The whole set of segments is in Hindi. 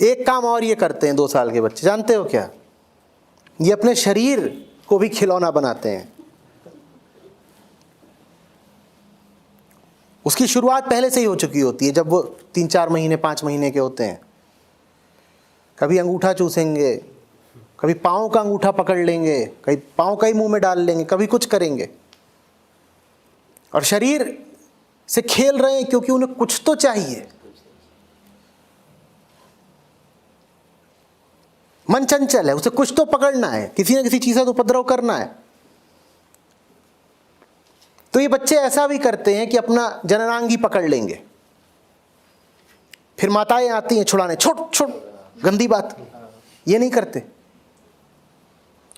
एक काम और ये करते हैं 2 साल के बच्चे, जानते हो क्या? ये अपने शरीर को भी खिलौना बनाते हैं। उसकी शुरुआत पहले से ही हो चुकी होती है, जब वो 3-4 महीने 5 महीने के होते हैं। कभी अंगूठा चूसेंगे, कभी पाँव का अंगूठा पकड़ लेंगे, कभी पाँव का ही मुंह में डाल लेंगे, कभी कुछ करेंगे, और शरीर से खेल रहे हैं क्योंकि उन्हें कुछ तो चाहिए। मन चंचल है, उसे कुछ तो पकड़ना है, किसी न किसी चीज से तो उपद्रव करना है। तो ये बच्चे ऐसा भी करते हैं कि अपना जननांगी पकड़ लेंगे, फिर माताएं आती हैं छुड़ाने, छोड़ छोड़, गंदी बात। ये नहीं करते,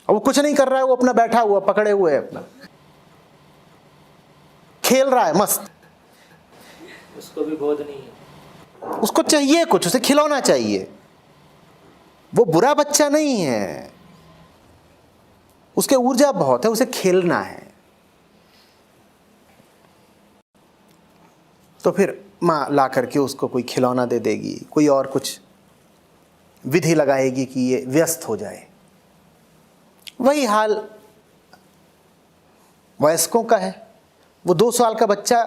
और वो कुछ नहीं कर रहा है, वो अपना बैठा हुआ पकड़े हुए है, अपना खेल रहा है मस्त। उसको भी बोध नहीं है, उसको चाहिए कुछ, उसे खिलौना चाहिए। वो बुरा बच्चा नहीं है, उसके ऊर्जा बहुत है, उसे खेलना है। तो फिर माँ ला करके उसको कोई खिलौना दे देगी, कोई और कुछ विधि लगाएगी कि ये व्यस्त हो जाए। वही हाल वयस्कों का है। वो 2 साल का बच्चा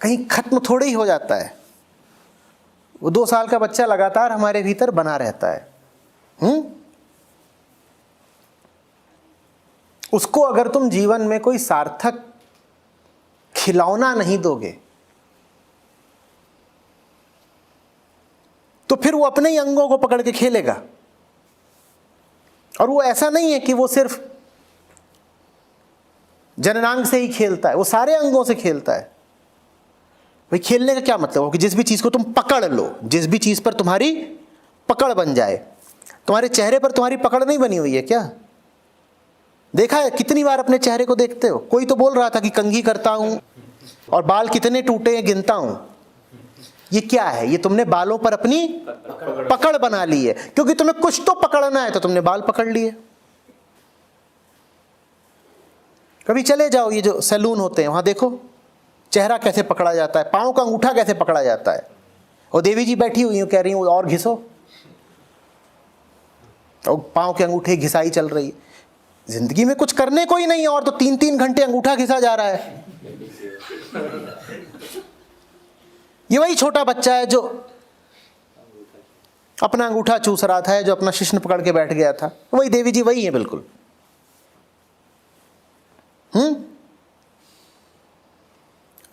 कहीं खत्म थोड़े ही हो जाता है। वो 2 साल का बच्चा लगातार हमारे भीतर बना रहता है। उसको अगर तुम जीवन में कोई सार्थक खिलौना नहीं दोगे, तो फिर वो अपने ही अंगों को पकड़ के खेलेगा। और वो ऐसा नहीं है कि वो सिर्फ जननांग से ही खेलता है, वो सारे अंगों से खेलता है। भाई खेलने का क्या मतलब हो कि जिस भी चीज को तुम पकड़ लो, जिस भी चीज पर तुम्हारी पकड़ बन जाए। तुम्हारे चेहरे पर तुम्हारी पकड़ नहीं बनी हुई है क्या? देखा है कितनी बार अपने चेहरे को देखते हो? कोई तो बोल रहा था कि कंघी करता हूं और बाल कितने टूटे हैं गिनता हूं। ये क्या है? ये तुमने बालों पर अपनी पकड़ बना ली है, क्योंकि तुम्हें कुछ तो पकड़ना है तो तुमने बाल पकड़ लिए। कभी चले जाओ ये जो सैलून होते हैं, वहां देखो चेहरा कैसे पकड़ा जाता है, पांव का अंगूठा कैसे पकड़ा जाता है। और देवी जी बैठी हुई हैं, कह रही हूं और घिसो, और पांव के अंगूठे घिसाई चल रही है। जिंदगी में कुछ करने को ही नहीं है और तो 3-3 घंटे अंगूठा घिसा जा रहा है। ये वही छोटा बच्चा है जो अपना अंगूठा चूस रहा था, जो अपना शिश्न पकड़ के बैठ गया था। वही देवी जी वही है बिल्कुल।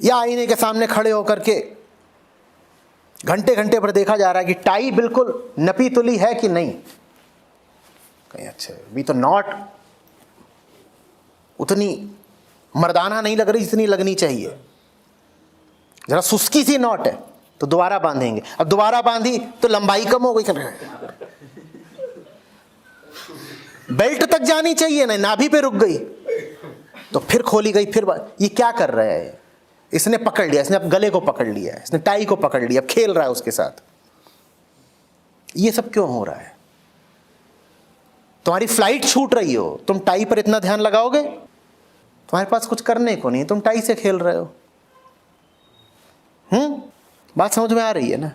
या आईने के सामने खड़े होकर के घंटे घंटे पर देखा जा रहा है कि टाई बिल्कुल नपी तुली है कि नहीं। कहीं अच्छा भी तो नॉट उतनी मर्दाना नहीं लग रही जितनी लगनी चाहिए, जरा सुस्की सी नॉट है, तो दोबारा बांधेंगे। अब दोबारा बांधी तो लंबाई कम हो गई, बेल्ट तक जानी चाहिए ना, नाभि पे रुक गई, तो फिर खोली गई, फिर ये क्या कर रहा है? इसने पकड़ लिया, इसने अब गले को पकड़ लिया है, इसने टाई को पकड़ लिया, अब खेल रहा है उसके साथ। ये सब क्यों हो रहा है? तुम्हारी फ्लाइट छूट रही हो, तुम टाई पर इतना ध्यान लगाओगे? तुम्हारे पास कुछ करने को नहीं, तुम टाई से खेल रहे हो। बात समझ में आ रही है ना?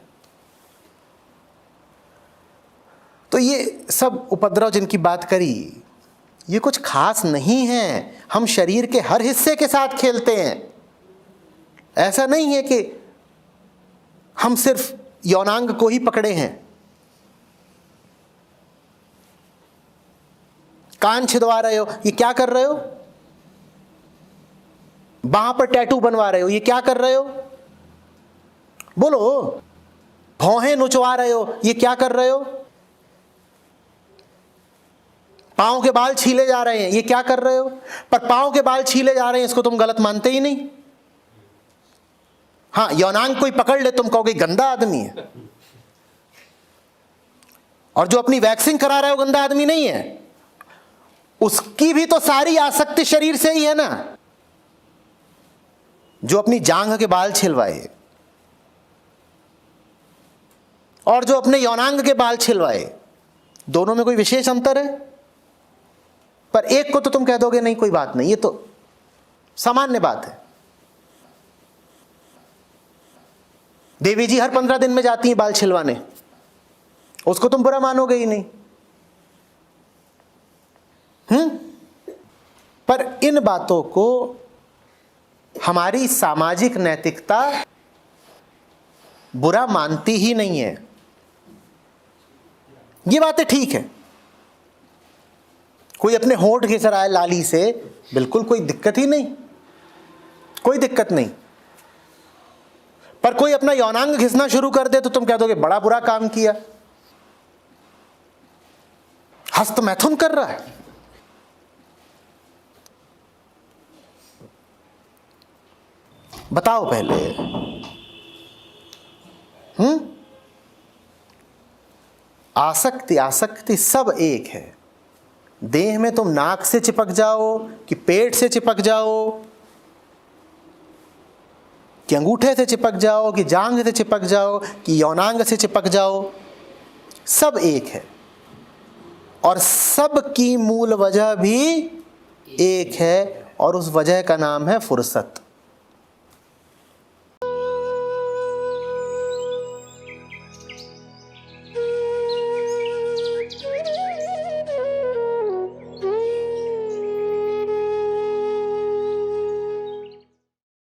तो ये सब उपद्रव जिनकी बात करी, ये कुछ खास नहीं है। हम शरीर के हर हिस्से के साथ खेलते हैं। ऐसा नहीं है कि हम सिर्फ यौनांग को ही पकड़े हैं। कान छिदवा रहे हो, ये क्या कर रहे हो? बाह पर टैटू बनवा रहे हो, ये क्या कर रहे हो? बोलो। भौहें नुचवा रहे हो, ये क्या कर रहे हो? पांव के बाल छीले जा रहे हैं, ये क्या कर रहे हो? पर पांव के बाल छीले जा रहे हैं, इसको तुम गलत मानते ही नहीं। हाँ, यौनांग कोई पकड़ ले, तुम कहोगे गंदा आदमी है। और जो अपनी वैक्सिंग करा रहा है वो गंदा आदमी नहीं है। उसकी भी तो सारी आसक्ति शरीर से ही है ना। जो अपनी जांघ के बाल छिलवाए और जो अपने यौनांग के बाल छिलवाए, दोनों में कोई विशेष अंतर है? पर एक को तो तुम कह दोगे नहीं कोई बात नहीं, ये तो सामान्य बात है। देवी जी हर 15 दिन में जाती हैं बाल छिलवाने, उसको तुम बुरा मानोगे ही नहीं। पर इन बातों को हमारी सामाजिक नैतिकता बुरा मानती ही नहीं है। ये बातें ठीक है, कोई अपने होंठ घिस रहा है लाली से, बिल्कुल कोई दिक्कत ही नहीं, कोई दिक्कत नहीं। पर कोई अपना यौनांग घिसना शुरू कर दे तो तुम कह दोगे बड़ा बुरा काम किया, हस्त मैथुन कर रहा है। बताओ पहले, आसक्ति आसक्ति सब एक है। देह में तुम नाक से चिपक जाओ कि पेट से चिपक जाओ कि अंगूठे से चिपक जाओ कि जांघ से चिपक जाओ कि यौनांग से चिपक जाओ, सब एक है। और सब की मूल वजह भी एक है, और उस वजह का नाम है फुर्सत।